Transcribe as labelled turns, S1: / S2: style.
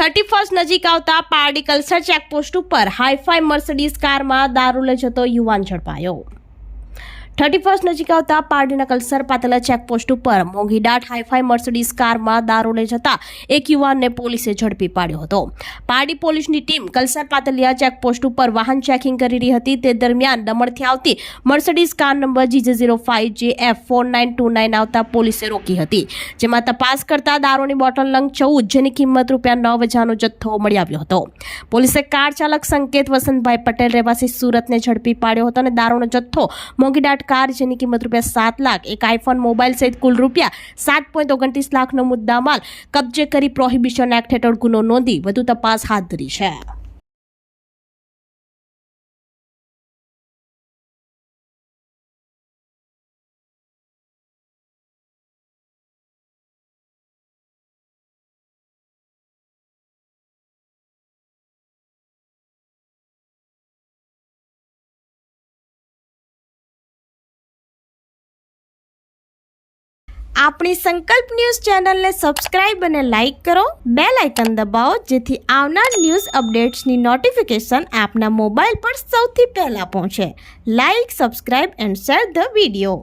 S1: 31 નજીક આવતા પારડી કલ્સર ચેકપોસ્ટ ઉપર હાઈફાઈ મર્સિડીઝ કારમાં દારૂ લઈ જતો યુવાન ઝડપાયો। 31 નજીક આવતા પારડીના કલ્સર પાતલા ચેકપોસ્ટ ઉપર મોંઘીદાટ હાઈફાઈ મર્સિડીઝ કારમાં દારૂ લઈ જતા એક યુવાનને પોલીસે ઝડપી પાડ્યો હતો। પારડી પોલીસની ટીમ કલ્સર પાતલિયા ચેકપોસ્ટ ઉપર વાહન ચેકિંગ કરી રહી હતી। તે દરમિયાન દમણથી આવતી મર્સિડીઝ કાર નંબર GJ05JF4929 આવતા પોલીસે રોકી હતી, જેમાં તપાસ કરતા દારૂની બોટલ નંગ 14 જેની કિંમત ₹9,000નો જથ્થો મળી આવ્યો હતો। પોલીસે કાર ચાલક સંકેત વસંતભાઈ પટેલ રહેવાસી સુરતને ઝડપી પાડ્યો હતો અને દારૂનો જથ્થો મોંઘીદાટ કાર જેની કિંમત ₹7 લાખ, એક આઈફોન મોબાઈલ સહિત કુલ ₹7.29 લાખનો મુદ્દામાલ કબજે કરી પ્રોહિબિશન એક્ટ હેઠળ ગુનો નોંધી વધુ તપાસ હાથ ધરી છે। આપણી સંકલ્પ ન્યૂઝ ચેનલને સબસ્ક્રાઇબ અને લાઇક કરો, બેલ આઇકન દબાવો જેથી આવનાર ન્યૂઝ અપડેટ્સની નોટિફિકેશન આપના મોબાઈલ પર સૌથી પહેલા પહોંચે। Like, subscribe and share the video.